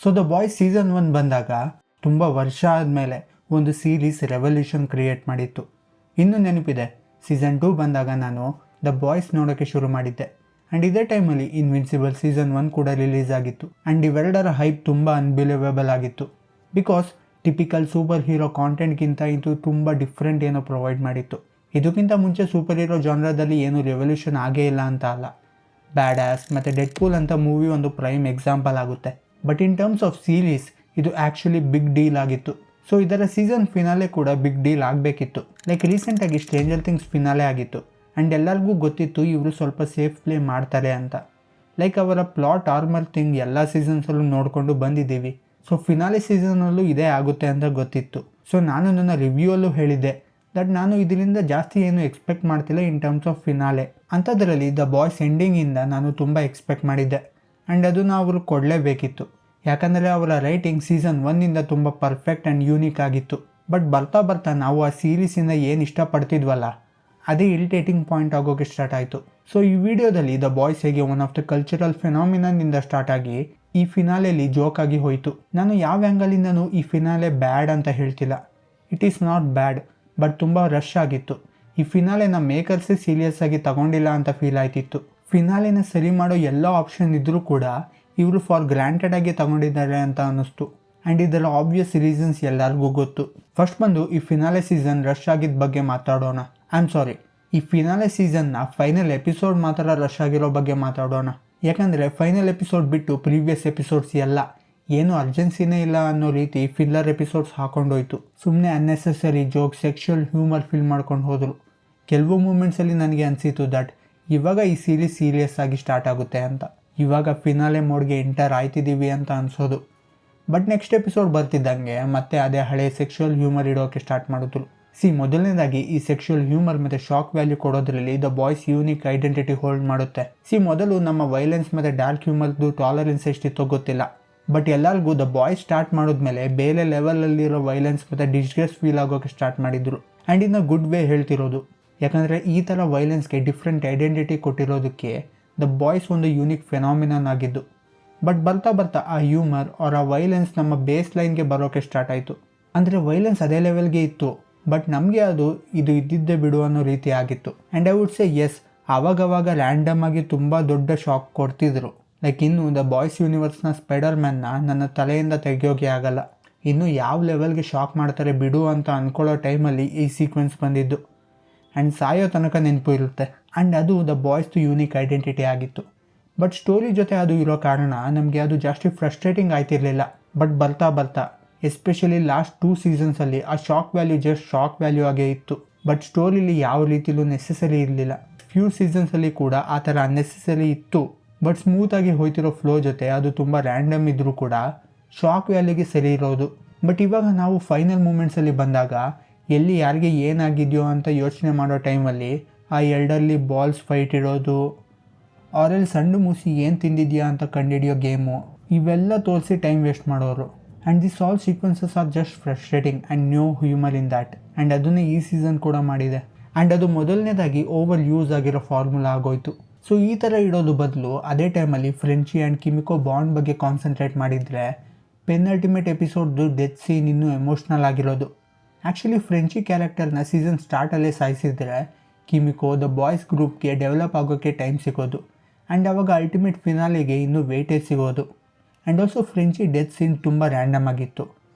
So the boys season 1 ಬಂದಾಗ ತುಂಬ ವರ್ಷ ಆದಮೇಲೆ ಒಂದು ಸೀರೀಸ್ ರೆವಲ್ಯೂಷನ್ ಕ್ರಿಯೇಟ್ ಮಾಡಿತ್ತು. ಇನ್ನೂ ನೆನಪಿದೆ, ಸೀಸನ್ 2 ಬಂದಾಗ ನಾನು ದ ಬಾಯ್ಸ್ ನೋಡೋಕ್ಕೆ ಶುರು ಮಾಡಿದ್ದೆ. ಆ್ಯಂಡ್ ಇದೇ ಟೈಮಲ್ಲಿ ಇನ್ವಿನ್ಸಿಬಲ್ ಸೀಸನ್ 1 ಕೂಡ ರಿಲೀಸ್ ಆಗಿತ್ತು. ಆ್ಯಂಡ್ ಇವೆರಡರ ಹೈಪ್ ತುಂಬ ಅನ್ಬಿಲೀವೇಬಲ್ ಆಗಿತ್ತು. ಬಿಕಾಸ್ ಟಿಪಿಕಲ್ ಸೂಪರ್ ಹೀರೋ ಕಾಂಟೆಂಟ್ಗಿಂತ ಇದು ತುಂಬ ಡಿಫ್ರೆಂಟ್ ಏನೋ ಪ್ರೊವೈಡ್ ಮಾಡಿತ್ತು. ಇದಕ್ಕಿಂತ ಮುಂಚೆ ಸೂಪರ್ ಹೀರೋ ಜಾನ್ರದಲ್ಲಿ ಏನು ರೆವಲ್ಯೂಷನ್ ಆಗೇ ಇಲ್ಲ ಅಂತ ಅಲ್ಲ. ಬ್ಯಾಡ್ ಆಸ್ ಮತ್ತು ಡೆಡ್ಪೂಲ್ ಅಂತ ಮೂವಿ ಒಂದು ಪ್ರೈಮ್ ಎಕ್ಸಾಂಪಲ್ ಆಗುತ್ತೆ. But in terms of series ಇದು ಆ್ಯಕ್ಚುಲಿ ಬಿಗ್ ಡೀಲ್ ಆಗಿತ್ತು. ಸೊ ಇದರ ಸೀಸನ್ ಫಿನಾಲೆ ಕೂಡ ಬಿಗ್ ಡೀಲ್ ಆಗಬೇಕಿತ್ತು. ಲೈಕ್ ರೀಸೆಂಟಾಗಿ ಸ್ಟ್ರೇಂಜರ್ ಥಿಂಗ್ಸ್ ಫಿನಾಲೆ ಆಗಿತ್ತು. ಆ್ಯಂಡ್ ಎಲ್ಲರಿಗೂ ಗೊತ್ತಿತ್ತು ಇವರು ಸ್ವಲ್ಪ ಸೇಫ್ ಪ್ಲೇ ಮಾಡ್ತಾರೆ ಅಂತ. ಲೈಕ್ ಅವರ ಪ್ಲಾಟ್ ಆರ್ಮರ್ ಥಿಂಗ್ ಎಲ್ಲ ಸೀಸನ್ಸಲ್ಲೂ ನೋಡಿಕೊಂಡು ಬಂದಿದ್ದೀವಿ. ಸೊ ಫಿನಾಲೆ ಸೀಸನಲ್ಲೂ ಇದೇ ಆಗುತ್ತೆ ಅಂತ ಗೊತ್ತಿತ್ತು. ಸೊ ನಾನು ನನ್ನ ರಿವ್ಯೂಯಲ್ಲೂ ಹೇಳಿದ್ದೆ ದಟ್ ನಾನು ಇದರಿಂದ ಜಾಸ್ತಿ ಏನು ಎಕ್ಸ್ಪೆಕ್ಟ್ ಮಾಡ್ತಿಲ್ಲ ಇನ್ ಟರ್ಮ್ಸ್ ಆಫ್ ಫಿನಾಲೆ. ಅಂಥದ್ರಲ್ಲಿ ದ ಬಾಯ್ಸ್ ಎಂಡಿಂಗಿಂದ ನಾನು ತುಂಬ ಎಕ್ಸ್ಪೆಕ್ಟ್ ಮಾಡಿದ್ದೆ. ಆ್ಯಂಡ್ ಅದನ್ನು ಅವರು ಕೊಡಲೇಬೇಕಿತ್ತು. ಯಾಕಂದರೆ ಅವರ ರೈಟಿಂಗ್ ಸೀಸನ್ 1 ತುಂಬ ಪರ್ಫೆಕ್ಟ್ ಆ್ಯಂಡ್ ಯೂನಿಕ್ ಆಗಿತ್ತು. ಬಟ್ ಬರ್ತಾ ಬರ್ತಾ ನಾವು ಆ ಸೀರೀಸಿಂದ ಏನು ಇಷ್ಟಪಡ್ತಿದ್ವಲ್ಲ ಅದೇ ಇರಿಟೇಟಿಂಗ್ ಪಾಯಿಂಟ್ ಆಗೋಕ್ಕೆ ಸ್ಟಾರ್ಟ್ ಆಯಿತು. ಸೊ ಈ ವಿಡಿಯೋದಲ್ಲಿ ದ ಬಾಯ್ಸ್ ಹೇಗೆ ಒನ್ ಆಫ್ ದ ಕಲ್ಚರಲ್ ಫಿನಾಮಿನಿಂದ ಸ್ಟಾರ್ಟ್ ಆಗಿ ಈ ಫಿನಾಲೆಯಲ್ಲಿ ಜೋಕ್ ಆಗಿ ಹೋಯಿತು. ನಾನು ಯಾವ ಆ್ಯಂಗಲಿಂದನೂ ಈ ಫಿನಾಲೆ ಬ್ಯಾಡ್ ಅಂತ ಹೇಳ್ತಿಲ್ಲ. It is not bad, but ತುಂಬ ರಶ್ ಆಗಿತ್ತು. ಈ ಫಿನಾಲೆನ ಮೇಕರ್ಸೇ ಸೀರಿಯಸ್ ಆಗಿ ತಗೊಂಡಿಲ್ಲ ಅಂತ ಫೀಲ್ ಆಯ್ತಿತ್ತು. ಫಿನಾಲೆನ ಸರಿ ಮಾಡೋ ಎಲ್ಲ ಆಪ್ಷನ್ ಇದ್ದರೂ ಕೂಡ ಇವರು ಫಾರ್ ಗ್ರಾಂಟೆಡ್ ಆಗಿ ತಗೊಂಡಿದ್ದಾರೆ ಅಂತ ಅನ್ನಿಸ್ತು. ಆ್ಯಂಡ್ ಇದರ ಆಬ್ವಿಯಸ್ ರೀಸನ್ಸ್ ಎಲ್ಲರಿಗೂ ಗೊತ್ತು. ಫಸ್ಟ್ ಬಂದು ಈ ಫಿನಾಲೆ ಸೀಸನ್ ರಶ್ ಆಗಿದ್ದ ಬಗ್ಗೆ ಮಾತಾಡೋಣ. ಈ ಫಿನಾಲೆ ಸೀಸನ್ನ ಫೈನಲ್ ಎಪಿಸೋಡ್ ಮಾತ್ರ ರಶ್ ಆಗಿರೋ ಬಗ್ಗೆ ಮಾತಾಡೋಣ. ಯಾಕಂದರೆ ಫೈನಲ್ ಎಪಿಸೋಡ್ ಬಿಟ್ಟು ಪ್ರೀವಿಯಸ್ ಎಪಿಸೋಡ್ಸ್ ಎಲ್ಲ ಏನೂ ಅರ್ಜೆನ್ಸಿನೇ ಇಲ್ಲ ಅನ್ನೋ ರೀತಿ ಫಿಲ್ಲರ್ ಎಪಿಸೋಡ್ಸ್ ಹಾಕೊಂಡೋಯ್ತು. ಸುಮ್ಮನೆ unnecessary joke, sexual humour fill ಮಾಡ್ಕೊಂಡು ಹೋದರು. ಕೆಲವು ಮೂಮೆಂಟ್ಸಲ್ಲಿ ನನಗೆ ಅನಿಸಿತು ದಟ್ ಇವಾಗ ಈ ಸೀರೀಸ್ ಸೀರಿಯಸ್ ಆಗಿ ಸ್ಟಾರ್ಟ್ ಆಗುತ್ತೆ ಅಂತ. ಇವಾಗ ಫಿನಾಲೆ ಮೋಡ್ಗೆ ಎಂಟರ್ ಆಯ್ತಿದ್ದೀವಿ ಅಂತ ಅನಿಸೋದು. ಬಟ್ ನೆಕ್ಸ್ಟ್ ಎಪಿಸೋಡ್ ಬರ್ತಿದ್ದಂಗೆ ಮತ್ತೆ ಅದೇ ಹಳೆ ಸೆಕ್ಷುವಲ್ ಹ್ಯೂಮರ್ ಇಡೋಕ್ಕೆ ಸ್ಟಾರ್ಟ್ ಮಾಡಿದ್ರು. ಮೊದಲನೇದಾಗಿ ಈ ಸೆಕ್ಷುವಲ್ ಹ್ಯೂಮರ್ ಮತ್ತು ಶಾಕ್ ವ್ಯಾಲ್ಯೂ ಕೊಡೋದ್ರಲ್ಲಿ the boys unique identity hold ಮಾಡುತ್ತೆ. ಮೊದಲು ನಮ್ಮ ವೈಲೆನ್ಸ್ ಮತ್ತು ಡಾರ್ಕ್ ಹ್ಯೂಮರ್ದು ಟಾಲರೆನ್ಸ್ ಎಷ್ಟಿತ್ತೋ ಗೊತ್ತಿಲ್ಲ. ಬಟ್ ಎಲ್ಲರಿಗೂ ದ ಬಾಯ್ಸ್ ಸ್ಟಾರ್ಟ್ ಮಾಡಿದ್ಮೇಲೆ ಬೇರೆ ಲೆವೆಲಲ್ಲಿರೋ ವೈಲೆನ್ಸ್ ಮತ್ತು ಡಿಸ್ಗ್ರೇಸ್ ಫೀಲ್ ಆಗೋಕ್ಕೆ ಸ್ಟಾರ್ಟ್ ಮಾಡಿದ್ರು. And in a good way ಹೇಳ್ತಿರೋದು. ಯಾಕಂದರೆ ಈ ಥರ ವೈಲೆನ್ಸ್ಗೆ ಡಿಫ್ರೆಂಟ್ ಐಡೆಂಟಿಟಿ ಕೊಟ್ಟಿರೋದಕ್ಕೆ ದ ಬಾಯ್ಸ್ ಒಂದು ಯೂನಿಕ್ ಫೆನಾಮಿನನ್ ಆಗಿದ್ದು. ಬಟ್ ಬರ್ತಾ ಬರ್ತಾ ಆ ಹ್ಯೂಮರ್ ಆ ವೈಲೆನ್ಸ್ ನಮ್ಮ ಬೇಸ್ ಲೈನ್ಗೆ ಬರೋಕ್ಕೆ ಸ್ಟಾರ್ಟ್ ಆಯಿತು. ಅಂದರೆ ವೈಲೆನ್ಸ್ ಅದೇ ಲೆವೆಲ್ಗೆ ಇತ್ತು, ಬಟ್ ನಮಗೆ ಅದು ಇದು ಇದ್ದಿದ್ದೇ ಬಿಡು ಅನ್ನೋ ರೀತಿ ಆಗಿತ್ತು. And I would say yes, ಆವಾಗವಾಗ ರ್ಯಾಂಡಮ್ ಆಗಿ ತುಂಬ ದೊಡ್ಡ ಶಾಕ್ ಕೊಡ್ತಿದ್ರು. ಲೈಕ್ ಇನ್ನು ದ ಬಾಯ್ಸ್ ಯೂನಿವರ್ಸ್ನ ಸ್ಪೈಡರ್ ಮ್ಯಾನ್ನ ನನ್ನ ತಲೆಯಿಂದ ತೆಗೆಯೋಕೆ ಆಗಲ್ಲ. ಇನ್ನು ಯಾವ ಲೆವೆಲ್ಗೆ ಶಾಕ್ ಮಾಡ್ತಾರೆ ಬಿಡು ಅಂತ ಅಂದ್ಕೊಳ್ಳೋ ಟೈಮಲ್ಲಿ ಈ ಸೀಕ್ವೆನ್ಸ್ ಬಂದಿದ್ದು. ಆ್ಯಂಡ್ ಸಾಯೋ ತನಕ ನೆನಪು ಇರುತ್ತೆ. ಆ್ಯಂಡ್ ಅದು ದ ಬಾಯ್ಸ್ದು ಯೂನಿಕ್ ಐಡೆಂಟಿಟಿ ಆಗಿತ್ತು. ಬಟ್ ಸ್ಟೋರಿ ಜೊತೆ ಅದು ಇರೋ ಕಾರಣ ನಮಗೆ ಅದು ಜಾಸ್ತಿ ಫ್ರಸ್ಟ್ರೇಟಿಂಗ್ ಆಯ್ತಿರಲಿಲ್ಲ. ಬಟ್ ಬರ್ತಾ ಬರ್ತಾ ಎಸ್ಪೆಷಲಿ ಲಾಸ್ಟ್ 2 ಸೀಸನ್ಸಲ್ಲಿ ಆ shock value just shock value ಆಗೇ ಇತ್ತು. ಬಟ್ ಸ್ಟೋರಿಲಿ ಯಾವ ರೀತಿಲೂ ನೆಸೆಸರಿ ಇರಲಿಲ್ಲ. ಫ್ಯೂ ಸೀಸನ್ಸಲ್ಲಿ ಕೂಡ ಆ ಥರ ಅನ್ನೆಸೆಸರಿ ಇತ್ತು. ಬಟ್ ಸ್ಮೂತಾಗಿ ಹೋಯ್ತಿರೋ ಫ್ಲೋ ಜೊತೆ ಅದು ತುಂಬ ರ್ಯಾಂಡಮ್ ಇದ್ದರೂ ಕೂಡ ಶಾಕ್ ವ್ಯಾಲ್ಯೂಗೆ ಸರಿ ಇರೋದು. ಬಟ್ ಇವಾಗ ನಾವು ಫೈನಲ್ ಮೂಮೆಂಟ್ಸಲ್ಲಿ ಬಂದಾಗ ಎಲ್ಲಿ ಯಾರಿಗೆ ಏನಾಗಿದೆಯೋ ಅಂತ ಯೋಚನೆ ಮಾಡೋ ಟೈಮಲ್ಲಿ ಆ ಎಲ್ಡರ್ಲಿ ಬಾಲ್ಸ್ ಫೈಟ್ ಇರೋದು, ಅವರಲ್ಲಿ ಸಣ್ಣ ಮೂಸಿ ಏನು ತಿಂದಿದೆಯಾ ಅಂತ ಕಂಡುಹಿಡಿಯೋ ಗೇಮು, ಇವೆಲ್ಲ ತೋರಿಸಿ ಟೈಮ್ ವೇಸ್ಟ್ ಮಾಡೋರು. And this all sequences are just frustrating and no humour in that. And ಅದನ್ನೇ ಈ ಸೀಸನ್ ಕೂಡ ಮಾಡಿದೆ. ಆ್ಯಂಡ್ ಅದು ಮೊದಲನೇದಾಗಿ ಓವರ್ ಯೂಸ್ ಆಗಿರೋ ಫಾರ್ಮುಲಾ ಆಗೋಯ್ತು. ಸೊ ಈ ಥರ ಇಡೋದು ಬದಲು ಅದೇ ಟೈಮಲ್ಲಿ ಫ್ರೆಂಚಿ ಆ್ಯಂಡ್ ಕಿಮಿಕೋ ಬಾಂಡ್ ಬಗ್ಗೆ ಕಾನ್ಸಂಟ್ರೇಟ್ ಮಾಡಿದರೆ ಪೆನ್ಅಲ್ಟಿಮೇಟ್ ಎಪಿಸೋಡ್ದು ಡೆತ್ ಸೀನ್ ಇನ್ನೂ ಎಮೋಷ್ನಲ್ ಆಗಿರೋದು. ಆ್ಯಕ್ಚುಲಿ ಫ್ರೆಂಚಿ ಕ್ಯಾರೆಕ್ಟರ್ನ ಸೀಸನ್ ಸ್ಟಾರ್ಟಲ್ಲೇ ಸಾಯಿಸಿದ್ರೆ ಕಿಮಿಕೋ ದ ಬಾಯ್ಸ್ ಗ್ರೂಪ್ಗೆ ಡೆವಲಪ್ ಆಗೋಕ್ಕೆ ಟೈಮ್ ಸಿಗೋದು. ಆ್ಯಂಡ್ ಆವಾಗ ಅಲ್ಟಿಮೇಟ್ ಫಿನಾಲಿಗೆ ಇನ್ನೂ ವೇಟೇಜ್ ಸಿಗೋದು. ಆ್ಯಂಡ್ ಆಲ್ಸೋ ಫ್ರೆಂಚಿ ಡೆತ್ ಸೀನ್ ತುಂಬ ರ್ಯಾಂಡಮ್ ಆಗಿತ್ತು.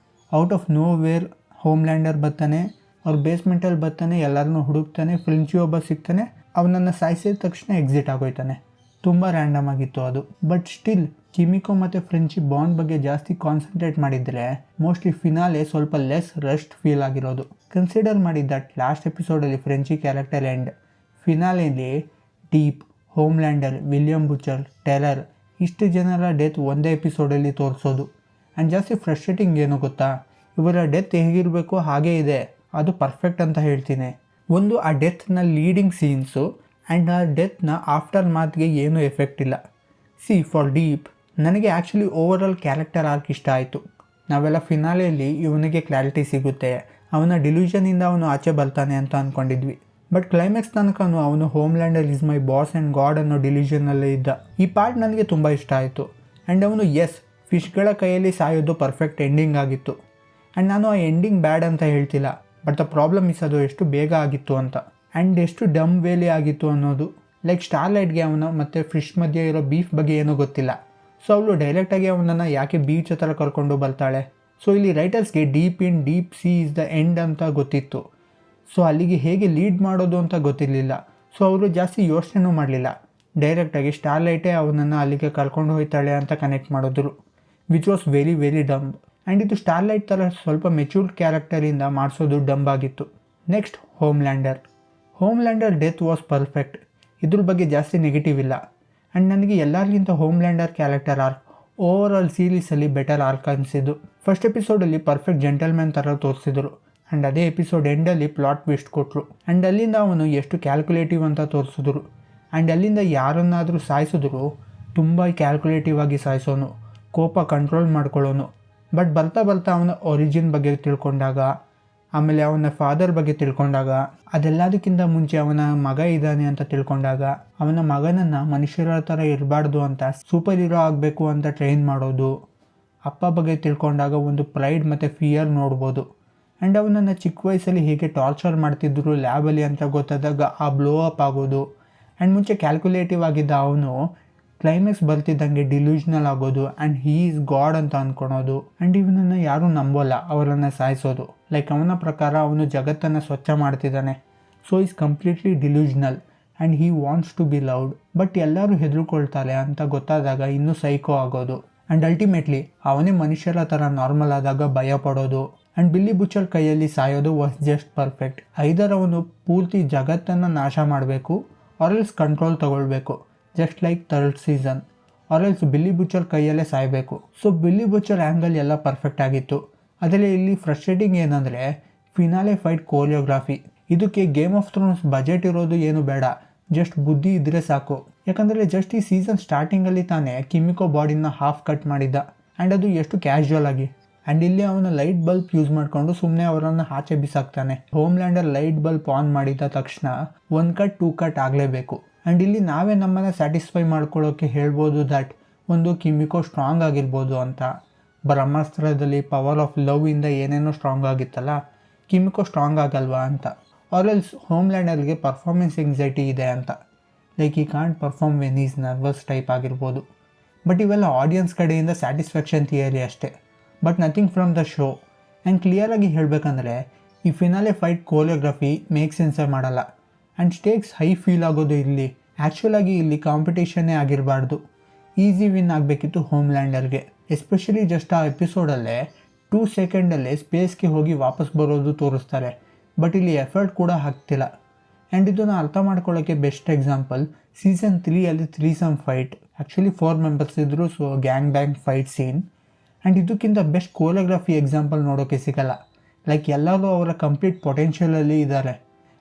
ಔಟ್ ಆಫ್ ನೋ ವೇರ್ ಹೋಮ್ಲ್ಯಾಂಡರ್ ಬರ್ತಾನೆ, ಅವ್ರ ಬೇಸ್ಮೆಂಟಲ್ಲಿ ಬರ್ತಾನೆ, ಎಲ್ಲರನ್ನೂ ಹುಡುಕ್ತಾನೆ, ಫ್ರೆಂಚಿ ಒಬ್ಬ ಸಿಗ್ತಾನೆ, ಅವನನ್ನು ಸಾಯಿಸಿದ ತಕ್ಷಣ ಎಕ್ಸಿಟ್ ಆಗೋಯ್ತಾನೆ. ತುಂಬ ರ್ಯಾಂಡಮ್ ಆಗಿತ್ತು ಅದು. ಬಟ್ ಸ್ಟಿಲ್ ಕಿಮಿಕೋ ಮತ್ತು ಫ್ರೆಂಚಿ ಬಾಂಡ್ ಬಗ್ಗೆ ಜಾಸ್ತಿ ಕಾನ್ಸಂಟ್ರೇಟ್ ಮಾಡಿದರೆ ಮೋಸ್ಟ್ಲಿ ಫಿನಾಲೆ ಸ್ವಲ್ಪ ಲೆಸ್ ರಶ್ಡ್ ಫೀಲ್ ಆಗಿರೋದು. ಕನ್ಸಿಡರ್ ಮಾಡಿದ್ದ ಲಾಸ್ಟ್ ಎಪಿಸೋಡಲ್ಲಿ ಫ್ರೆಂಚಿ ಕ್ಯಾರೆಕ್ಟರ್ ಎಂಡ್, ಫಿನಾಲೆಯಲ್ಲಿ Deep, Homelander, William Butcher, terror ಇಷ್ಟು ಜನರ ಡೆತ್ ಒಂದೇ ಎಪಿಸೋಡಲ್ಲಿ ತೋರಿಸೋದು. ಆ್ಯಂಡ್ ಜಾಸ್ತಿ ಫ್ರಸ್ಟ್ರೇಟಿಂಗ್ ಏನು ಗೊತ್ತಾ, ಇವರ ಡೆತ್ ಹೇಗಿರಬೇಕು ಹಾಗೇ ಇದೆ, ಅದು ಪರ್ಫೆಕ್ಟ್ ಅಂತ ಹೇಳ್ತೀನಿ. ಒಂದು ಆ ಡೆತ್ನ ಲೀಡಿಂಗ್ ಸೀನ್ಸು ಆ್ಯಂಡ್ ಆ ಡೆತ್ನ ಆಫ್ಟರ್ ಮಾತ್ಗೆ ಏನೂ ಎಫೆಕ್ಟ್ ಇಲ್ಲ. ಫಾರ್ ಡೀಪ್ ನನಗೆ actually over all character arc ಇಷ್ಟ ಆಯಿತು. ನಾವೆಲ್ಲ ಫಿನಾಲೆಯಲ್ಲಿ ಇವನಿಗೆ ಕ್ಲಾರಿಟಿ ಸಿಗುತ್ತೆ, ಅವನ ಡಿಲ್ಯೂಷನಿಂದ ಅವನು ಆಚೆ ಬರ್ತಾನೆ ಅಂತ ಅಂದ್ಕೊಂಡಿದ್ವಿ. ಬಟ್ ಕ್ಲೈಮ್ಯಾಕ್ಸ್ ತನಕ ಅವನು Homelander is my boss and god ಅನ್ನೋ ಡಿಲ್ಯೂಷನಲ್ಲೇ ಇದ್ದ. ಈ ಪಾರ್ಟ್ ನನಗೆ ತುಂಬ ಇಷ್ಟ ಆಯಿತು. ಆ್ಯಂಡ್ ಅವನು ಫಿಶ್ಗಳ ಕೈಯಲ್ಲಿ ಸಾಯೋದು ಪರ್ಫೆಕ್ಟ್ ಎಂಡಿಂಗ್ ಆಗಿತ್ತು. ಆ್ಯಂಡ್ ನಾನು ಆ ಎಂಡಿಂಗ್ ಬ್ಯಾಡ್ ಅಂತ ಹೇಳ್ತಿಲ್ಲ, ಬಟ್ ದ ಪ್ರಾಬ್ಲಮ್ ಇಸ್ ಅದು ಎಷ್ಟು ಬೇಗ ಆಗಿತ್ತು ಅಂತ, ಆ್ಯಂಡ್ ಎಷ್ಟು ಡಮ್ ವೇಲಿ ಆಗಿತ್ತು ಅನ್ನೋದು. ಲೈಕ್ ಸ್ಟಾರ್ಲೈಟ್ಗೆ ಅವನು ಮತ್ತು ಫಿಶ್ ಮಧ್ಯೆ ಇರೋ ಬೀಫ್ ಬಗ್ಗೆ ಏನೂ ಗೊತ್ತಿಲ್ಲ. ಸೊ ಅವಳು ಡೈರೆಕ್ಟಾಗಿ ಅವನನ್ನು ಯಾಕೆ ಬೀಚ್ ಹತ್ರ ಕರ್ಕೊಂಡು ಬರ್ತಾಳೆ. ಸೊ ಇಲ್ಲಿ ರೈಟರ್ಸ್ಗೆ Deep in deep sea is the end ಅಂತ ಗೊತ್ತಿತ್ತು. ಸೊ ಅಲ್ಲಿಗೆ ಹೇಗೆ ಲೀಡ್ ಮಾಡೋದು ಅಂತ ಗೊತ್ತಿರಲಿಲ್ಲ. ಸೊ ಅವರು ಜಾಸ್ತಿ ಯೋಚನೆನೂ ಮಾಡಲಿಲ್ಲ, ಡೈರೆಕ್ಟಾಗಿ ಸ್ಟಾರ್ಲೈಟೇ ಅವನನ್ನು ಅಲ್ಲಿಗೆ ಕರ್ಕೊಂಡು ಹೋಗ್ತಾಳೆ ಅಂತ ಕನೆಕ್ಟ್ ಮಾಡಿದ್ರು, which was very very dumb. And ಇದು ಸ್ಟಾರ್ಲೈಟ್ ಥರ ಸ್ವಲ್ಪ ಮೆಚೂರ್ಡ್ ಕ್ಯಾರೆಕ್ಟರಿಂದ ಮಾಡಿಸೋದು ಡಂಬ್ ಆಗಿತ್ತು. Next Homelander death was perfect. ಇದ್ರ ಬಗ್ಗೆ ಜಾಸ್ತಿ ನೆಗೆಟಿವ್ ಇಲ್ಲ. ಆ್ಯಂಡ್ ನನಗೆ ಎಲ್ಲರಿಗಿಂತ Homelander character arc over all ಸೀರೀಸಲ್ಲಿ ಬೆಟರ್ ಆರ್ಕ್ ಅನಿಸಿದ್ದು. ಫಸ್ಟ್ ಎಪಿಸೋಡಲ್ಲಿ ಪರ್ಫೆಕ್ಟ್ ಜೆಂಟಲ್ಮ್ಯಾನ್ ಥರ ತೋರಿಸಿದ್ರು, ಆ್ಯಂಡ್ ಅದೇ ಎಪಿಸೋಡ್ ಎಂಡಲ್ಲಿ ಪ್ಲಾಟ್ ಟ್ವಿಸ್ಟ್ ಕೊಟ್ಟರು. ಆ್ಯಂಡ್ ಅಲ್ಲಿಂದ ಅವನು ಎಷ್ಟು ಕ್ಯಾಲ್ಕುಲೇಟಿವ್ ಅಂತ ತೋರಿಸಿದ್ರು. ಆ್ಯಂಡ್ ಅಲ್ಲಿಂದ ಯಾರನ್ನಾದರೂ ಸಾಯಿಸಿದ್ರು ತುಂಬ ಕ್ಯಾಲ್ಕುಲೇಟಿವ್ ಆಗಿ ಸಾಯಿಸೋನು, ಕೋಪ ಕಂಟ್ರೋಲ್ ಮಾಡ್ಕೊಳ್ಳೋನು. ಬಟ್ ಬರ್ತಾ ಬರ್ತಾ ಅವನ ಒರಿಜಿನ್ ಬಗ್ಗೆ ತಿಳ್ಕೊಂಡಾಗ, ಆಮೇಲೆ ಅವನ ಫಾದರ್ ಬಗ್ಗೆ ತಿಳ್ಕೊಂಡಾಗ, ಅದೆಲ್ಲದಕ್ಕಿಂತ ಮುಂಚೆ ಅವನ ಮಗ ಇದ್ದಾನೆ ಅಂತ ತಿಳ್ಕೊಂಡಾಗ, ಅವನ ಮಗನನ್ನು ಮನುಷ್ಯರ ಥರ ಇರಬಾರ್ದು ಅಂತ ಸೂಪರ್ ಹೀರೋ ಆಗಬೇಕು ಅಂತ ಟ್ರೈನ್ ಮಾಡೋದು, ಅಪ್ಪ ಬಗ್ಗೆ ತಿಳ್ಕೊಂಡಾಗ ಒಂದು ಪ್ರೈಡ್ ಮತ್ತು ಫಿಯರ್ ನೋಡ್ಬೋದು. ಆ್ಯಂಡ್ ಅವನನ್ನು ಚಿಕ್ಕ ವಯಸ್ಸಲ್ಲಿ ಹೇಗೆ ಟಾರ್ಚರ್ ಮಾಡ್ತಿದ್ರು ಲ್ಯಾಬಲ್ಲಿ ಅಂತ ಗೊತ್ತಾದಾಗ ಆ ಬ್ಲೋ ಅಪ್ ಆಗೋದು. ಆ್ಯಂಡ್ ಮುಂಚೆ ಕ್ಯಾಲ್ಕುಲೇಟಿವ್ ಆಗಿದ್ದ ಅವನು ಕ್ಲೈಮ್ಯಾಕ್ಸ್ ಬರ್ತಿದ್ದಂಗೆ ಡಿಲ್ಯೂಷನಲ್ ಆಗೋದು ಆ್ಯಂಡ್ ಹೀ ಈಸ್ ಗಾಡ್ ಅಂತ ಅಂದ್ಕೊಳೋದು. ಆ್ಯಂಡ್ ಇವನನ್ನು ಯಾರೂ ನಂಬೋಲ್ಲ, ಅವರನ್ನು ಸಾಯಿಸೋದು. ಲೈಕ್ ಅವನ ಪ್ರಕಾರ ಅವನು ಜಗತ್ತನ್ನು ಸ್ವಚ್ಛ ಮಾಡ್ತಿದ್ದಾನೆ, so is completely delusional and he wants to be loved. But ಎಲ್ಲರೂ ಹೆದರ್ಕೊಳ್ತಾರೆ ಅಂತ ಗೊತ್ತಾದಾಗ ಇನ್ನೂ ಸೈಕೋ ಆಗೋದು. ಆ್ಯಂಡ್ ಅಲ್ಟಿಮೇಟ್ಲಿ ಅವನೇ ಮನುಷ್ಯರ ಥರ ನಾರ್ಮಲ್ ಆದಾಗ ಭಯ ಪಡೋದು. ಆ್ಯಂಡ್ ಬಿಲ್ಲಿ ಬುಚರ್ ಕೈಯಲ್ಲಿ ಸಾಯೋದು ವಾಸ್ ಜಸ್ಟ್ ಪರ್ಫೆಕ್ಟ್. ಐದರ್ ಅವನು ಪೂರ್ತಿ ಜಗತ್ತನ್ನು ನಾಶ ಮಾಡಬೇಕು ಆರೆಲ್ಸ್ ಕಂಟ್ರೋಲ್ ತಗೊಳ್ಬೇಕು, ಜಸ್ಟ್ ಲೈಕ್ ಥರ್ಡ್ ಸೀಸನ್, ಆರೆಲ್ಸ್ ಬಿಲ್ಲಿ ಬುಚರ್ ಕೈಯಲ್ಲೇ ಸಾಯಬೇಕು. ಸೊ ಬಿಲ್ಲಿ ಬುಚರ್ ಆ್ಯಂಗಲ್ ಎಲ್ಲ ಪರ್ಫೆಕ್ಟ್ ಆಗಿತ್ತು. ಅದರಲ್ಲಿ ಇಲ್ಲಿ ಫ್ರಸ್ಟ್ರೇಟಿಂಗ್ ಏನಂದರೆ ಫಿನಾಲೆ ಫೈಟ್ ಕೋರಿಯೋಗ್ರಾಫಿ. ಇದಕ್ಕೆ ಗೇಮ್ ಆಫ್ ಥ್ರೋನ್ಸ್ ಬಜೆಟ್ ಇರೋದು ಏನು ಬೇಡ, ಜಸ್ಟ್ ಬುದ್ಧಿ ಇದ್ದರೆ ಸಾಕು. ಯಾಕಂದರೆ ಜಸ್ಟ್ ಈ ಸೀಸನ್ ಸ್ಟಾರ್ಟಿಂಗಲ್ಲಿ ತಾನೇ ಕಿಮಿಕೋ ಬಾಡಿನ ಹಾಫ್ ಕಟ್ ಮಾಡಿದ್ದ, ಆ್ಯಂಡ್ ಅದು ಎಷ್ಟು ಕ್ಯಾಶುವಲ್ ಆಗಿ. ಆ್ಯಂಡ್ ಇಲ್ಲಿ ಅವನ ಲೈಟ್ ಬಲ್ಬ್ ಯೂಸ್ ಮಾಡಿಕೊಂಡು ಸುಮ್ಮನೆ ಅವರನ್ನು ಆಚೆ ಬಿಸಾಕ್ತಾನೆ. ಹೋಮ್ಲ್ಯಾಂಡರ್ ಲೈಟ್ ಬಲ್ಬ್ ಆನ್ ಮಾಡಿದ ತಕ್ಷಣ 1 ಕಟ್ 2 ಕಟ್ ಆಗಲೇಬೇಕು. ಆ್ಯಂಡ್ ಇಲ್ಲಿ ನಾವೇ ನಮ್ಮನ್ನು ಸ್ಯಾಟಿಸ್ಫೈ ಮಾಡ್ಕೊಳ್ಳೋಕ್ಕೆ ಹೇಳ್ಬೋದು ದ್ಯಾಟ್ ಒಂದು ಕಿಮಿಕೋ ಸ್ಟ್ರಾಂಗ್ ಆಗಿರ್ಬೋದು ಅಂತ. ಬ್ರಹ್ಮಾಸ್ತ್ರದಲ್ಲಿ ಪವರ್ ಆಫ್ ಲವ್ ಇಂದ ಏನೇನೋ ಸ್ಟ್ರಾಂಗ್ ಆಗಿತ್ತಲ್ಲ, ಕಿಮಿಕೋ ಸ್ಟ್ರಾಂಗ್ ಆಗಲ್ವಾ ಅಂತ. ಆರೆಲ್ಸ್ ಹೋಮ್ಲ್ಯಾಂಡರ್ಗೆ ಪರ್ಫಾರ್ಮೆನ್ಸ್ ಎಂಗ್ಸೈಟಿ ಇದೆ ಅಂತ, ಲೈಕ್ ಈ can't perform when is nervous type ಆಗಿರ್ಬೋದು. ಬಟ್ ಇವೆಲ್ಲ ಆಡಿಯನ್ಸ್ ಕಡೆಯಿಂದ ಸ್ಯಾಟಿಸ್ಫ್ಯಾಕ್ಷನ್ ಥಿಯರಿ ಅಷ್ಟೇ, but nothing from the show. And ಕ್ಲಿಯರಾಗಿ ಹೇಳಬೇಕಂದ್ರೆ ಈ ಫಿನಾಲೆ ಫೈಟ್ ಕೋರಿಯೋಗ್ರಫಿ ಮೇಕ್ ಸೆನ್ಸೇ ಮಾಡಲ್ಲ. ಆ್ಯಂಡ್ ಸ್ಟೇಕ್ಸ್ ಹೈ ಫೀಲ್ ಆಗೋದು ಇಲ್ಲಿ. ಆ್ಯಕ್ಚುಲಾಗಿ ಇಲ್ಲಿ ಕಾಂಪಿಟೇಷನ್ನೇ ಆಗಿರಬಾರ್ದು, ಈಸಿ ವಿನ್ ಆಗಬೇಕಿತ್ತು ಹೋಮ್ಲ್ಯಾಂಡರ್ಗೆ. ಎಸ್ಪೆಷಲಿ ಜಸ್ಟ್ ಆ ಎಪಿಸೋಡಲ್ಲೇ 2 ಸೆಕೆಂಡಲ್ಲೇ ಸ್ಪೇಸ್ಗೆ ಹೋಗಿ ವಾಪಸ್ ಬರೋದು ತೋರಿಸ್ತಾರೆ, ಬಟ್ ಇಲ್ಲಿ ಎಫರ್ಟ್ ಕೂಡ ಹಾಕ್ತಿಲ್ಲ. ಆ್ಯಂಡ್ ಇದನ್ನು ಅರ್ಥ ಮಾಡ್ಕೊಳ್ಳೋಕ್ಕೆ ಬೆಸ್ಟ್ ಎಕ್ಸಾಂಪಲ್ ಸೀಸನ್ 3ಅಲ್ಲಿ 3 ಫೈಟ್. ಆ್ಯಕ್ಚುಲಿ 4 ಮೆಂಬರ್ಸ್ ಇದ್ದರು, so gang bang fight scene. And ಇದಕ್ಕಿಂತ ಬೆಸ್ಟ್ ಕೋರಿಯೋಗ್ರಫಿ ಎಕ್ಸಾಂಪಲ್ ನೋಡೋಕ್ಕೆ ಸಿಗಲ್ಲ. ಲೈಕ್ ಎಲ್ಲರೂ ಅವರ ಕಂಪ್ಲೀಟ್ ಪೊಟೆನ್ಷಿಯಲಲ್ಲಿ ಇದ್ದಾರೆ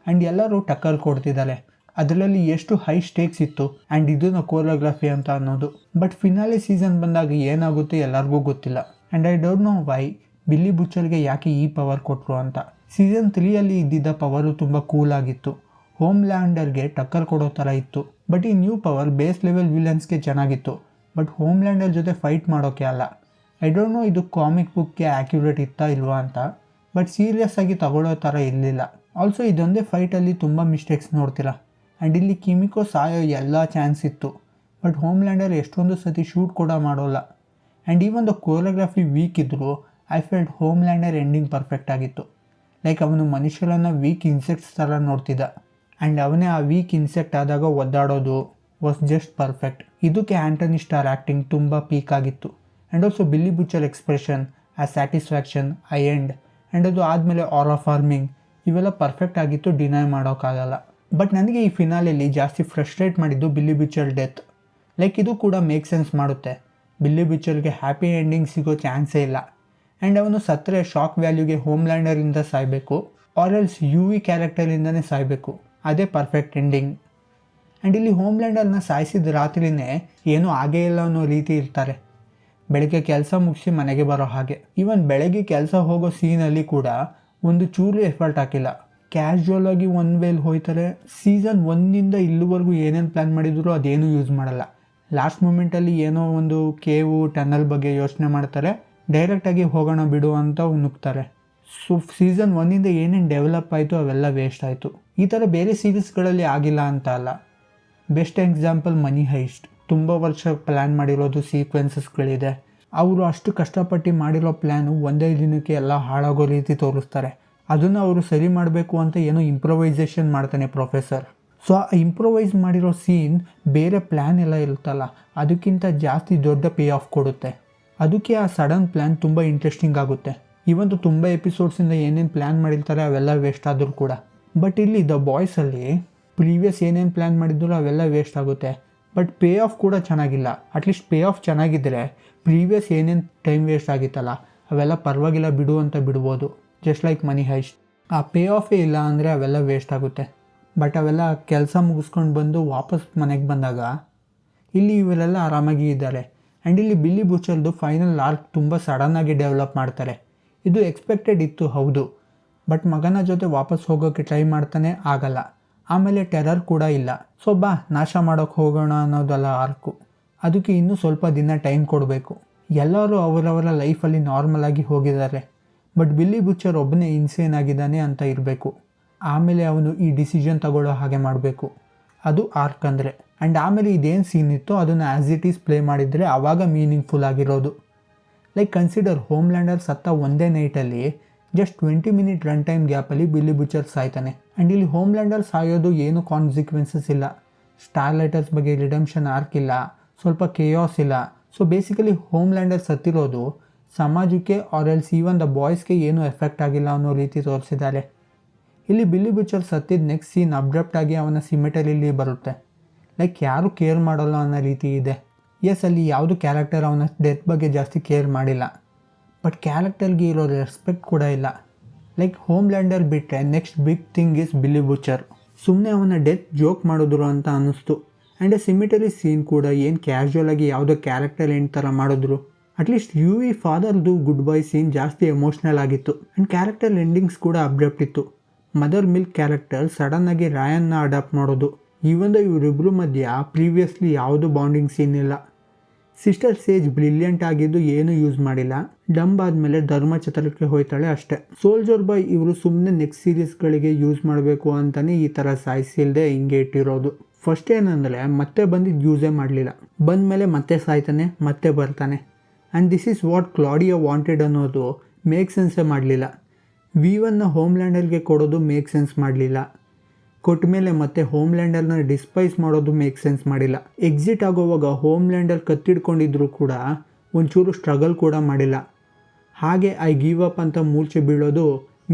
ಆ್ಯಂಡ್ ಎಲ್ಲರೂ ಟಕ್ಕರ್ ಕೊಡ್ತಿದ್ದಾರೆ. ಅದರಲ್ಲಿ ಎಷ್ಟು ಹೈ ಸ್ಟೇಕ್ಸ್ ಇತ್ತು ಆ್ಯಂಡ್ ಇದನ್ನು ಕೋರಿಯೋಗ್ರಫಿ ಅಂತ ಅನ್ನೋದು. ಬಟ್ ಫಿನಾಲೆ ಸೀಸನ್ ಬಂದಾಗ ಏನಾಗುತ್ತೆ ಎಲ್ಲರಿಗೂ ಗೊತ್ತಿಲ್ಲ. And I don't know why Billy ಬುಚರ್ಗೆ ಯಾಕೆ ಈ ಪವರ್ ಕೊಟ್ಟರು ಅಂತ. ಸೀಸನ್ 3ಅಲ್ಲಿ ಇದ್ದಿದ್ದ ಪವರು ತುಂಬ ಕೂಲ್ ಆಗಿತ್ತು, ಹೋಮ್ಲ್ಯಾಂಡರ್ಗೆ ಟಕ್ಕರ್ ಕೊಡೋ ಥರ ಇತ್ತು. ಬಟ್ ಈ ನ್ಯೂ ಪವರ್ ಬೇಸ್ ಲೆವೆಲ್ ವಿಲನ್ಸ್ಗೆ ಚೆನ್ನಾಗಿತ್ತು, ಬಟ್ ಹೋಮ್ಲ್ಯಾಂಡರ್ ಜೊತೆ ಫೈಟ್ ಮಾಡೋಕ್ಕೆ ಅಲ್ಲ. ಐ ಡೋಂಟ್ ನೋ ಇದು ಕಾಮಿಕ್ ಬುಕ್ಗೆ ಆ್ಯಕ್ಯುರೇಟ್ ಇತ್ತಾ ಇಲ್ವಾ ಅಂತ, ಬಟ್ ಸೀರಿಯಸ್ ಆಗಿ ತಗೊಳ್ಳೋ ಥರ ಇರಲಿಲ್ಲ. ಆಲ್ಸೋ ಇದೊಂದೇ ಫೈಟಲ್ಲಿ ತುಂಬ ಮಿಸ್ಟೇಕ್ಸ್ ನೋಡ್ತೀರಾ. ಆ್ಯಂಡ್ ಇಲ್ಲಿ ಕಿಮಿಕೋ ಸಾಯೋ ಎಲ್ಲ ಚಾನ್ಸ್ ಇತ್ತು, ಬಟ್ ಹೋಮ್ಲ್ಯಾಂಡರ್ ಎಷ್ಟೊಂದು ಸತಿ ಶೂಟ್ ಕೂಡ ಮಾಡೋಲ್ಲ. ಆ್ಯಂಡ್ ಈ ಒಂದು ಕೋರಿಯೋಗ್ರಫಿ ವೀಕ್ ಇದ್ದರೂ ಐ ಫೆಲ್ಟ್ ಹೋಮ್ಲ್ಯಾಂಡರ್ ಎಂಡಿಂಗ್ ಪರ್ಫೆಕ್ಟ್ ಆಗಿತ್ತು. ಲೈಕ್ ಅವನು ಮನುಷ್ಯರನ್ನು ವೀಕ್ ಇನ್ಸೆಕ್ಟ್ಸ್ ಥರ ನೋಡ್ತಿದ್ದ, ಆ್ಯಂಡ್ ಅವನೇ ಆ ವೀಕ್ ಇನ್ಸೆಕ್ಟ್ ಆದಾಗ ಒದ್ದಾಡೋದು ವಾಸ್ ಜಸ್ಟ್ ಪರ್ಫೆಕ್ಟ್. ಇದಕ್ಕೆ ಆ್ಯಂಟನಿ ಸ್ಟಾರ್ ಆ್ಯಕ್ಟಿಂಗ್ ತುಂಬ ಪೀಕ್ ಆಗಿತ್ತು. And also Billy butcher expression, ಆ ಸ್ಯಾಟಿಸ್ಫ್ಯಾಕ್ಷನ್, ಐ ಎಂಡ್ ಆ್ಯಂಡ್ ಅದು ಆದಮೇಲೆ ಆರಾ ಫಾರ್ಮಿಂಗ್, ಇವೆಲ್ಲ ಪರ್ಫೆಕ್ಟ್ ಆಗಿತ್ತು, ಡಿನೈ ಮಾಡೋಕ್ಕಾಗಲ್ಲ. ಬಟ್ ನನಗೆ ಈ ಫಿನಾಲೆಯಲ್ಲಿ ಜಾಸ್ತಿ ಫ್ರಸ್ಟ್ರೇಟ್ ಮಾಡಿದ್ದು ಬಿಲ್ಲಿ ಬುಚರ್ ಡೆತ್. ಲೈಕ್ ಇದು ಕೂಡ ಮೇಕ್ ಸೆನ್ಸ್ ಮಾಡುತ್ತೆ. ಬಿಲ್ಲಿ ಬುಚರ್ಗೆ ಹ್ಯಾಪಿ ಎಂಡಿಂಗ್ ಸಿಗೋ ಚಾನ್ಸೇ ಇಲ್ಲ. ಆ್ಯಂಡ್ ಅವನು ಸತ್ತರೆ ಶಾಕ್ ವ್ಯಾಲ್ಯೂಗೆ ಹೋಮ್ಲ್ಯಾಂಡರಿಂದ ಸಾಯಬೇಕು, ಆರೆಲ್ಸ್ UV ಕ್ಯಾರೆಕ್ಟರಿಂದನೇ ಸಾಯಬೇಕು, ಅದೇ ಪರ್ಫೆಕ್ಟ್ ಎಂಡಿಂಗ್. ಆ್ಯಂಡ್ ಇಲ್ಲಿ ಹೋಮ್ಲ್ಯಾಂಡರ್ನ ಸಾಯಿಸಿದ ರಾತ್ರಿನೇ ಏನೂ ಆಗೇ ಇಲ್ಲ ಅನ್ನೋ ರೀತಿ ಇರ್ತಾರೆ. ಬೆಳಗ್ಗೆ ಕೆಲಸ ಮುಗಿಸಿ ಮನೆಗೆ ಬರೋ ಹಾಗೆ. ಈವನ್ ಬೆಳಗ್ಗೆ ಕೆಲಸ ಹೋಗೋ ಸೀನಲ್ಲಿ ಕೂಡ ಒಂದು ಚೂರು ಎಫರ್ಟ್ ಹಾಕಿಲ್ಲ, ಕ್ಯಾಶುವಲ್ ಆಗಿ ಒನ್ ವೇಲ್ ಹೋಗ್ತಾರೆ. ಸೀಸನ್ 1ಇಂದ ಇಲ್ಲಿವರೆಗೂ ಏನೇನು ಪ್ಲ್ಯಾನ್ ಮಾಡಿದ್ರು ಅದೇನೂ ಯೂಸ್ ಮಾಡಲ್ಲ. ಲಾಸ್ಟ್ ಮೂಮೆಂಟಲ್ಲಿ ಏನೋ ಒಂದು ಕೇವು ಟನಲ್ ಬಗ್ಗೆ ಯೋಚನೆ ಮಾಡ್ತಾರೆ, ಡೈರೆಕ್ಟಾಗಿ ಹೋಗೋಣ ಬಿಡು ಅಂತ ನುಗ್ತಾರೆ. ಸೊ ಸೀಸನ್ 1 ಏನೇನು ಡೆವಲಪ್ ಆಯಿತು ಅವೆಲ್ಲ ವೇಸ್ಟ್ ಆಯಿತು. ಈ ಥರ ಬೇರೆ ಸೀರೀಸ್ಗಳಲ್ಲಿ ಆಗಿಲ್ಲ ಅಂತ ಅಲ್ಲ. ಬೆಸ್ಟ್ ಎಕ್ಸಾಂಪಲ್ ಮನಿ ಹೈಸ್ಟ್. ತುಂಬ ವರ್ಷ ಪ್ಲ್ಯಾನ್ ಮಾಡಿರೋದು ಸೀಕ್ವೆನ್ಸಸ್ಗಳಿದೆ. ಅವರು ಅಷ್ಟು ಕಷ್ಟಪಟ್ಟು ಮಾಡಿರೋ ಪ್ಲ್ಯಾನು ಒಂದೇ ದಿನಕ್ಕೆ ಎಲ್ಲ ಹಾಳಾಗೋ ರೀತಿ ತೋರಿಸ್ತಾರೆ. ಅದನ್ನು ಅವರು ಸರಿ ಮಾಡಬೇಕು ಅಂತ ಏನೋ ಇಂಪ್ರೊವೈಸೇಷನ್ ಮಾಡ್ತಾನೆ ಪ್ರೊಫೆಸರ್. ಸೊ ಆ ಇಂಪ್ರೊವೈಸ್ ಮಾಡಿರೋ ಸೀನ್ ಬೇರೆ ಪ್ಲ್ಯಾನ್ ಎಲ್ಲ ಇರುತ್ತಲ್ಲ ಅದಕ್ಕಿಂತ ಜಾಸ್ತಿ ದೊಡ್ಡ ಪೇ ಆಫ್ ಕೊಡುತ್ತೆ. ಅದಕ್ಕೆ ಆ ಸಡನ್ ಪ್ಲ್ಯಾನ್ ತುಂಬ ಇಂಟ್ರೆಸ್ಟಿಂಗ್ ಆಗುತ್ತೆ. ಇವಂತೂ ತುಂಬ ಎಪಿಸೋಡ್ಸಿಂದ ಏನೇನು ಪ್ಲ್ಯಾನ್ ಮಾಡಿರ್ತಾರೆ ಅವೆಲ್ಲ ವೇಸ್ಟ್ ಆದರೂ ಕೂಡ. ಬಟ್ ಇಲ್ಲಿ ದ ಬಾಯ್ಸಲ್ಲಿ ಪ್ರೀವಿಯಸ್ ಏನೇನು ಪ್ಲ್ಯಾನ್ ಮಾಡಿದ್ರು ಅವೆಲ್ಲ ವೇಸ್ಟ್ ಆಗುತ್ತೆ. ಬಟ್ ಪೇ ಆಫ್ ಕೂಡ ಚೆನ್ನಾಗಿಲ್ಲ. ಅಟ್ಲೀಸ್ಟ್ ಪೇ ಆಫ್ ಚೆನ್ನಾಗಿದ್ದರೆ ಪ್ರೀವಿಯಸ್ ಏನೇನು ಟೈಮ್ ವೇಸ್ಟ್ ಆಗಿತ್ತಲ್ಲ ಅವೆಲ್ಲ ಪರವಾಗಿಲ್ಲ ಬಿಡು ಅಂತ ಬಿಡ್ಬೋದು. ಜಸ್ಟ್ ಲೈಕ್ ಮನಿ ಹೈಸ್ಟ್. ಆ ಪೇ ಆಫೇ ಇಲ್ಲ ಅಂದರೆ ಅವೆಲ್ಲ ವೇಸ್ಟ್ ಆಗುತ್ತೆ. ಬಟ್ ಅವೆಲ್ಲ ಕೆಲಸ ಮುಗಿಸ್ಕೊಂಡು ಬಂದು ವಾಪಸ್ ಮನೆಗೆ ಬಂದಾಗ ಇಲ್ಲಿ ಇವರೆಲ್ಲ ಆರಾಮಾಗಿ ಇದ್ದಾರೆ. ಆ್ಯಂಡ್ ಇಲ್ಲಿ ಬಿಲ್ಲಿ ಬುಚರ್ದು ಫೈನಲ್ ಆರ್ಕ್ ತುಂಬ ಸಡನ್ನಾಗಿ ಡೆವಲಪ್ ಮಾಡ್ತಾರೆ. ಇದು ಎಕ್ಸ್ಪೆಕ್ಟೆಡ್ ಇತ್ತು ಹೌದು, ಬಟ್ ಮಗನ ಜೊತೆ ವಾಪಸ್ ಹೋಗೋಕ್ಕೆ ಟ್ರೈ ಮಾಡ್ತಾನೆ, ಆಗಲ್ಲ. ಆಮೇಲೆ ಟೆರರ್ ಕೂಡ ಇಲ್ಲ. ಸೊ ಬಾ ನಾಶ ಮಾಡೋಕ್ಕೆ ಹೋಗೋಣ ಅನ್ನೋದಲ್ಲ ಆರ್ಕು. ಅದಕ್ಕೆ ಇನ್ನೂ ಸ್ವಲ್ಪ ದಿನ ಟೈಮ್ ಕೊಡಬೇಕು. ಎಲ್ಲರೂ ಅವರವರ ಲೈಫಲ್ಲಿ ನಾರ್ಮಲಾಗಿ ಹೋಗಿದ್ದಾರೆ. ಬಟ್ ಬಿಲ್ಲಿ ಬುಚರ್ ಒಬ್ಬನೇ ಇನ್ಸೇನ್ ಆಗಿದ್ದಾನೆ ಅಂತ ಇರಬೇಕು. ಆಮೇಲೆ ಅವನು ಈ ಡಿಸಿಷನ್ ತಗೊಳ್ಳೋ ಹಾಗೆ ಮಾಡಬೇಕು. ಅದು ಆರ್ಕ್ ಅಂದರೆ. ಆ್ಯಂಡ್ ಆಮೇಲೆ ಇದೇನು ಸೀನ್ ಇತ್ತು ಅದನ್ನು ಆ್ಯಸ್ ಇಟ್ ಈಸ್ ಪ್ಲೇ ಮಾಡಿದರೆ ಆವಾಗ ಮೀನಿಂಗ್ಫುಲ್ ಆಗಿರೋದು. ಲೈಕ್ ಕನ್ಸಿಡರ್ ಹೋಮ್ಲ್ಯಾಂಡರ್ ಸತ್ತ ಒಂದೇ ನೈಟಲ್ಲಿ ಜಸ್ಟ್ 20 ಮಿನಿಟ್ ರನ್ ಟೈಮ್ ಗ್ಯಾಪಲ್ಲಿ ಬಿಲ್ಲಿ ಬುಚರ್ ಸಾಯ್ತಾನೆ. ಆ್ಯಂಡ್ ಇಲ್ಲಿ ಹೋಮ್ಲ್ಯಾಂಡರ್ ಸಾಯೋದು ಏನು ಕಾನ್ಸಿಕ್ವೆನ್ಸಸ್ ಇಲ್ಲ. ಸ್ಟಾರ್ಲೈಟರ್ಸ್ ಬಗ್ಗೆ ರಿಡೆಂಪ್ಷನ್ ಆರ್ಕ್ ಇಲ್ಲ, ಸ್ವಲ್ಪ ಕೇಯಾಸ್ ಇಲ್ಲ. ಸೊ ಬೇಸಿಕಲಿ ಹೋಮ್ಲ್ಯಾಂಡರ್ ಸತ್ತಿರೋದು ಸಮಾಜಕ್ಕೆ ಆರ್ ಎಲ್ಸ್ ಈವನ್ ದ ಬಾಯ್ಸ್ಗೆ ಏನೂ ಎಫೆಕ್ಟ್ ಆಗಿಲ್ಲ ಅನ್ನೋ ರೀತಿ ತೋರಿಸಿದ್ದಾರೆ. ಇಲ್ಲಿ ಬಿಲ್ಲಿ ಬುಚರ್ ಸತ್ತಿದ ನೆಕ್ಸ್ಟ್ ಸೀನ್ ಅಬ್ರಪ್ಟ್ ಆಗಿ ಅವನ ಸಿಮೆಟರಿಲಿ ಬರುತ್ತೆ. ಲೈಕ್ ಯಾರು ಕೇರ್ ಮಾಡೋಲ್ಲ ಅನ್ನೋ ರೀತಿ ಇದೆ. ಎಸ್, ಅಲ್ಲಿ ಯಾವುದು ಕ್ಯಾರೆಕ್ಟರ್ ಅವನ ಡೆತ್ ಬಗ್ಗೆ ಜಾಸ್ತಿ ಕೇರ್ ಮಾಡಿಲ್ಲ. ಬಟ್ ಕ್ಯಾರೆಕ್ಟರ್ಗೆ ಇರೋ ರೆಸ್ಪೆಕ್ಟ್ ಕೂಡ ಇಲ್ಲ. ಲೈಕ್ ಹೋಮ್ಲ್ಯಾಂಡರ್ ಬಿಟ್ಟರೆ next big thing is Billy Butcher. ಸುಮ್ಮನೆ ಅವನ ಡೆತ್ ಜೋಕ್ ಮಾಡಿದ್ರು ಅಂತ ಅನ್ನಿಸ್ತು. ಆ್ಯಂಡ್ ಎ ಸಿಮಿಟರಿ ಸೀನ್ ಕೂಡ ಏನು ಕ್ಯಾಶುವಲ್ ಆಗಿ ಯಾವುದೋ ಕ್ಯಾರೆಕ್ಟರ್ ಎಂಡ್ ಥರ ಮಾಡಿದ್ರು. ಅಟ್ಲೀಸ್ಟ್ ಯುವಿ ಫಾದರ್ದು ಗುಡ್ ಬೈ ಸೀನ್ ಜಾಸ್ತಿ ಎಮೋಷ್ನಲ್ ಆಗಿತ್ತು. ಆ್ಯಂಡ್ ಕ್ಯಾರೆಕ್ಟರ್ ಎಂಡಿಂಗ್ಸ್ ಕೂಡ ಅಬ್ರಪ್ಟ್ ಇತ್ತು. ಮದರ್ ಮಿಲ್ಕ್ ಕ್ಯಾರೆಕ್ಟರ್ ಸಡನ್ನಾಗಿ ರಾಯನ್ನ ಅಡಾಪ್ಟ್ ಮಾಡೋದು. ಈವಂದು ಇವರಿಬ್ಬರು ಮಧ್ಯ ಪ್ರೀವಿಯಸ್ಲಿ ಯಾವುದೂ ಬಾಂಡಿಂಗ್ ಸೀನ್ ಇಲ್ಲ. ಸಿಸ್ಟರ್ ಸೇಜ್ ಬ್ರಿಲಿಯಂಟ್ ಆಗಿದ್ದು ಏನೂ ಯೂಸ್ ಮಾಡಿಲ್ಲ. ಡಂಬ್ ಆದಮೇಲೆ ಧರ್ಮಛತ್ರಕ್ಕೆ ಹೋಯ್ತಾಳೆ ಅಷ್ಟೇ. ಸೋಲ್ಜರ್ ಬಾಯ್ ಇವರು ಸುಮ್ಮನೆ ನೆಕ್ಸ್ಟ್ ಸೀರೀಸ್ಗಳಿಗೆ ಯೂಸ್ ಮಾಡಬೇಕು ಅಂತಲೇ ಈ ಥರ ಸಾಯಿಸಿಲ್ದೆ ಹಿಂಗೆ ಇಟ್ಟಿರೋದು. ಫಸ್ಟ್ ಏನಂದರೆ ಮತ್ತೆ ಬಂದಿದ್ದು ಯೂಸೇ ಮಾಡಲಿಲ್ಲ. ಬಂದಮೇಲೆ ಮತ್ತೆ ಸಾಯ್ತಾನೆ, ಮತ್ತೆ ಬರ್ತಾನೆ. And this is what Claudia wanted ಅನ್ನೋದು ಮೇಕ್ ಸೆನ್ಸೇ ಮಾಡಲಿಲ್ಲ. V1ನ ಹೋಮ್ಲ್ಯಾಂಡರ್ಗೆ ಕೊಡೋದು ಮೇಕ್ ಸೆನ್ಸ್ ಮಾಡಲಿಲ್ಲ. ಕೊಟ್ಟ ಮೇಲೆ ಮತ್ತೆ ಹೋಮ್ಲ್ಯಾಂಡರ್ನ ಡಿಸ್ಪೈಸ್ ಮಾಡೋದು ಮೇಕ್ ಸೆನ್ಸ್ ಮಾಡಿಲ್ಲ. ಎಕ್ಸಿಟ್ ಆಗೋವಾಗ ಹೋಮ್ಲ್ಯಾಂಡರ್ ಕತ್ತಿಡ್ಕೊಂಡಿದ್ರು ಕೂಡ ಒಂಚೂರು ಸ್ಟ್ರಗಲ್ ಕೂಡ ಮಾಡಿಲ್ಲ. ಹಾಗೆ ಐ ಗಿವ್ ಅಪ್ ಅಂತ ಮೂರ್ಛೆ ಬೀಳೋದು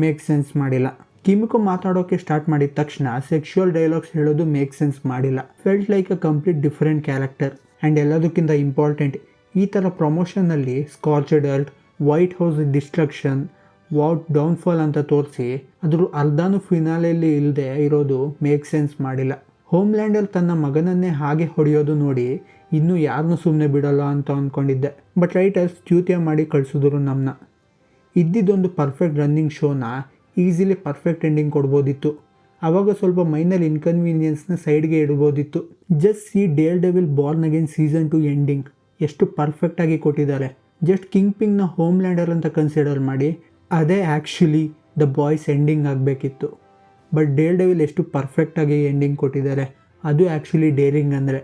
ಮೇಕ್ ಸೆನ್ಸ್ ಮಾಡಿಲ್ಲ. ಕಿಮಿಕೋ ಮಾತಾಡೋಕ್ಕೆ ಸ್ಟಾರ್ಟ್ ಮಾಡಿದ ತಕ್ಷಣ ಸೆಕ್ಷುವಲ್ ಡೈಲಾಗ್ಸ್ ಹೇಳೋದು ಮೇಕ್ ಸೆನ್ಸ್ ಮಾಡಿಲ್ಲ. Felt like a complete different character. And ಎಲ್ಲದಕ್ಕಿಂತ ಇಂಪಾರ್ಟೆಂಟ್, ಈ ಥರ ಪ್ರಮೋಷನಲ್ಲಿ scorched earth, White House destruction, what downfall ಅಂತ ತೋರಿಸಿ ಅದ್ರ ಅರ್ಧನೂ ಫಿನಾಲೆಯಲ್ಲಿ ಇಲ್ಲದೆ ಇರೋದು ಮೇಕ್ ಸೆನ್ಸ್ ಮಾಡಿಲ್ಲ. ಹೋಮ್ಲ್ಯಾಂಡರ್ ತನ್ನ ಮಗನನ್ನೇ ಹಾಗೆ ಹೊಡೆಯೋದು ನೋಡಿ ಇನ್ನೂ ಯಾರನ್ನೂ ಸುಮ್ಮನೆ ಬಿಡೋಲ್ಲ ಅಂತ ಅಂದ್ಕೊಂಡಿದ್ದೆ. ಬಟ್ ರೈಟರ್ಸ್ ಚ್ಯೂತ್ಯ ಮಾಡಿ ಕಳಿಸಿದ್ರು ನಮ್ಮನ್ನ. ಇದ್ದಿದ್ದೊಂದು ಪರ್ಫೆಕ್ಟ್ ರನ್ನಿಂಗ್ ಶೋನ ಈಸಿಲಿ ಪರ್ಫೆಕ್ಟ್ ಎಂಡಿಂಗ್ ಕೊಡ್ಬೋದಿತ್ತು. ಆವಾಗ ಸ್ವಲ್ಪ ಮೈನರ್ ಇನ್ಕನ್ವೀನಿಯನ್ಸ್ನ ಸೈಡ್ಗೆ ಇಡ್ಬೋದಿತ್ತು. Just see Daredevil Born Again season 2 ending ಎಷ್ಟು ಪರ್ಫೆಕ್ಟಾಗಿ ಕೊಟ್ಟಿದ್ದಾರೆ. ಜಸ್ಟ್ ಕಿಂಗ್ ಪಿಂಗ್ನ ಹೋಮ್ಲ್ಯಾಂಡರ್ ಅಂತ ಕನ್ಸಿಡರ್ ಮಾಡಿ ಅದೇ ಆ್ಯಕ್ಚುಲಿ ದ ಬಾಯ್ಸ್ ಎಂಡಿಂಗ್ ಆಗಬೇಕಿತ್ತು. ಬಟ್ ಡೇರ್ ಡೆವಿಲ್ ಎಷ್ಟು ಪರ್ಫೆಕ್ಟಾಗಿ ಎಂಡಿಂಗ್ ಕೊಟ್ಟಿದ್ದಾರೆ, ಅದು ಆ್ಯಕ್ಚುಲಿ ಡೇರಿಂಗ್ ಅಂದರೆ.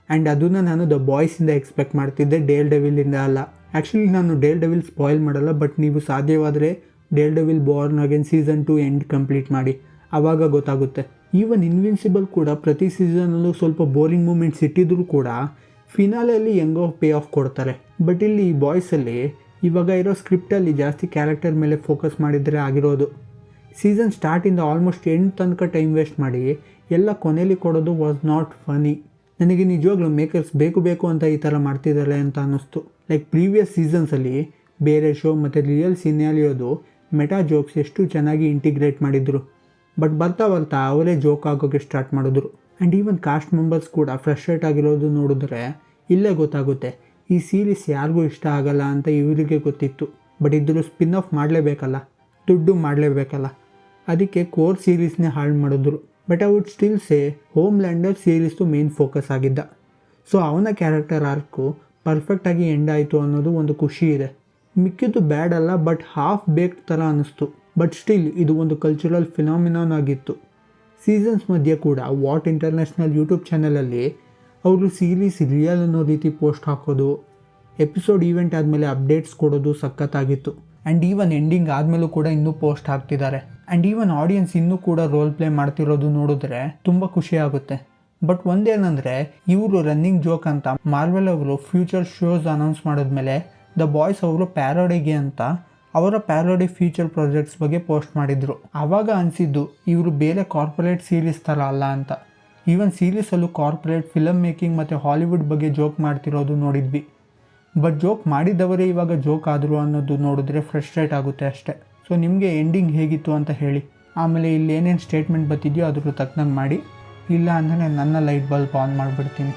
ಆ್ಯಂಡ್ ಅದನ್ನು ನಾನು ದ ಬಾಯ್ಸಿಂದ ಎಕ್ಸ್ಪೆಕ್ಟ್ ಮಾಡ್ತಿದ್ದೆ, ಡೇರ್ ಡೆವಿಲಿಂದ ಅಲ್ಲ. ಆ್ಯಕ್ಚುಲಿ ನಾನು ಡೇರ್ ಡೆವಿಲ್ ಸ್ಪಾಯ್ಲ್ ಮಾಡಲ್ಲ, ಬಟ್ ನೀವು ಸಾಧ್ಯವಾದರೆ Deere devil Born Again season 2 end complete ಮಾಡಿ, ಆವಾಗ ಗೊತ್ತಾಗುತ್ತೆ. ಈವನ್ ಇನ್ವಿನ್ಸಿಬಲ್ ಕೂಡ ಪ್ರತಿ ಸೀಸನಲ್ಲೂ ಸ್ವಲ್ಪ ಬೋರಿಂಗ್ ಮೂಮೆಂಟ್ಸ್ ಇಟ್ಟಿದ್ರು ಕೂಡ ಫಿನಾಲೆಯಲ್ಲಿ ಹೆಂಗೋ ಪೇ ಆಫ್ ಕೊಡ್ತಾರೆ. ಬಟ್ ಇಲ್ಲಿ ಈ ಬಾಯ್ಸಲ್ಲಿ ಇವಾಗ ಇರೋ ಸ್ಕ್ರಿಪ್ಟಲ್ಲಿ ಜಾಸ್ತಿ ಕ್ಯಾರೆಕ್ಟರ್ ಮೇಲೆ ಫೋಕಸ್ ಮಾಡಿದರೆ ಆಗಿರೋದು. ಸೀಸನ್ ಸ್ಟಾರ್ಟಿಂದ ಆಲ್ಮೋಸ್ಟ್ ಎಂಡ್ ತನಕ ಟೈಮ್ ವೇಸ್ಟ್ ಮಾಡಿ ಎಲ್ಲ ಕೊನೆಯಲ್ಲಿ ಕೊಡೋದು ವಾಸ್ ನಾಟ್ ಫನಿ. ನನಗೆ ನಿಜವಾಗ್ಲೂ ಮೇಕರ್ಸ್ ಬೇಕು ಅಂತ ಈ ಥರ ಮಾಡ್ತಿದ್ದಾರೆ ಅಂತ ಅನ್ನಿಸ್ತು. ಲೈಕ್ ಪ್ರೀವಿಯಸ್ ಸೀಸನ್ಸಲ್ಲಿ ಬೇರೆ ಶೋ ಮತ್ತು ರಿಯಲ್ ಸಿನಾರಿಯೋದು ಮೆಟಾ ಜೋಕ್ಸ್ ಎಷ್ಟು ಚೆನ್ನಾಗಿ ಇಂಟಿಗ್ರೇಟ್ ಮಾಡಿದರು. ಬಟ್ ಬರ್ತಾ ಅವರೇ ಜೋಕ್ ಆಗೋಕ್ಕೆ ಸ್ಟಾರ್ಟ್ ಮಾಡಿದ್ರು. ಆ್ಯಂಡ್ ಈವನ್ ಕಾಸ್ಟ್ ಮೆಂಬರ್ಸ್ ಕೂಡ ಫ್ರಸ್ಟ್ರೇಟ್ ಆಗಿರೋದು ನೋಡಿದ್ರೆ ಇಲ್ಲೇ ಗೊತ್ತಾಗುತ್ತೆ ಈ ಸೀರೀಸ್ ಯಾರಿಗೂ ಇಷ್ಟ ಆಗಲ್ಲ ಅಂತ ಇವರಿಗೆ ಗೊತ್ತಿತ್ತು. ಬಟ್ ಇದ್ರೂ ಸ್ಪಿನ್ ಆಫ್ ಮಾಡಲೇಬೇಕಲ್ಲ, ದುಡ್ಡು ಮಾಡಲೇಬೇಕಲ್ಲ, ಅದಕ್ಕೆ ಕೋರ್ ಸೀರೀಸ್ನೇ ಹಾಳು ಮಾಡಿದ್ರು. But I would still say Homelander ಸೀರೀಸ್ದು ಮೇನ್ ಫೋಕಸ್ ಆಗಿದ್ದ. ಸೊ ಅವನ ಕ್ಯಾರೆಕ್ಟರ್ ಆರ್ಕು ಪರ್ಫೆಕ್ಟಾಗಿ ಎಂಡ್ ಆಯಿತು ಅನ್ನೋದು ಒಂದು ಖುಷಿ ಇದೆ. ಮಿಕ್ಕಿದ್ದು ಬ್ಯಾಡ್ ಅಲ್ಲ, ಬಟ್ ಹಾಫ್ ಬೇಕ್ಡ್ ಥರ ಅನ್ನಿಸ್ತು. ಬಟ್ ಸ್ಟಿಲ್ ಇದು ಒಂದು ಕಲ್ಚರಲ್ ಫಿನಾಮಿನಾನ್ ಆಗಿತ್ತು. ಸೀಸನ್ಸ್ ಮಧ್ಯೆ ಕೂಡ ವಾಟ್ ಇಂಟರ್ನ್ಯಾಷನಲ್ ಯೂಟ್ಯೂಬ್ ಚಾನಲಲ್ಲಿ ಅವರು ಸೀರೀಸ್ ರಿಯಲ್ ಅನ್ನೋ ರೀತಿ ಪೋಸ್ಟ್ ಹಾಕೋದು, ಎಪಿಸೋಡ್ ಈವೆಂಟ್ ಆದಮೇಲೆ ಅಪ್ಡೇಟ್ಸ್ ಕೊಡೋದು ಸಖತ್ತಾಗಿತ್ತು. ಆ್ಯಂಡ್ ಈವನ್ ಎಂಡಿಂಗ್ ಆದಮೇಲೂ ಕೂಡ ಇನ್ನೂ ಪೋಸ್ಟ್ ಹಾಕ್ತಿದ್ದಾರೆ. ಆ್ಯಂಡ್ ಈವನ್ ಆಡಿಯನ್ಸ್ ಇನ್ನೂ ಕೂಡ ರೋಲ್ ಪ್ಲೇ ಮಾಡ್ತಿರೋದು ನೋಡಿದ್ರೆ ತುಂಬ ಖುಷಿ ಆಗುತ್ತೆ. ಬಟ್ ಒಂದೇನಂದರೆ, ಇವರು ರನ್ನಿಂಗ್ ಜೋಕ್ ಅಂತ ಮಾರ್ವೆಲ್ ಅವರು ಫ್ಯೂಚರ್ ಶೋಸ್ ಅನೌನ್ಸ್ ಮಾಡಿದ್ಮೇಲೆ ದ ಬಾಯ್ಸ್ ಅವರು ಪ್ಯಾರೋಡಿಗೆ ಅಂತ ಅವರ ಪ್ಯಾರೋಡಿ ಫ್ಯೂಚರ್ ಪ್ರಾಜೆಕ್ಟ್ಸ್ ಬಗ್ಗೆ ಪೋಸ್ಟ್ ಮಾಡಿದರು. ಆವಾಗ ಅನಿಸಿದ್ದು ಇವರು ಬೇರೆ ಕಾರ್ಪೊರೇಟ್ ಸೀರೀಸ್ ಥರ ಅಲ್ಲ ಅಂತ. ಈವನ್ ಸೀರೀಸಲ್ಲೂ ಕಾರ್ಪೊರೇಟ್ ಫಿಲಮ್ ಮೇಕಿಂಗ್ ಮತ್ತು ಹಾಲಿವುಡ್ ಬಗ್ಗೆ ಜೋಕ್ ಮಾಡ್ತಿರೋದು ನೋಡಿದ್ವಿ. ಬಟ್ ಜೋಕ್ ಮಾಡಿದವರೇ ಇವಾಗ ಜೋಕ್ ಆದರು ಅನ್ನೋದು ನೋಡಿದ್ರೆ ಫ್ರಸ್ಟ್ರೇಟ್ ಆಗುತ್ತೆ ಅಷ್ಟೇ. ಸೊ ನಿಮಗೆ ಎಂಡಿಂಗ್ ಹೇಗಿತ್ತು ಅಂತ ಹೇಳಿ. ಆಮೇಲೆ ಇಲ್ಲಿ ಏನೇನು ಸ್ಟೇಟ್ಮೆಂಟ್ ಬರ್ತಿದೆಯೋ ಅದ್ರ ತಕ್ಕಂಗೆ ಮಾಡಿ. ಇಲ್ಲ ಅಂದರೆ ನನ್ನ ಲೈಟ್ ಬಲ್ಬ್ ಆನ್ ಮಾಡಿಬಿಡ್ತೀನಿ.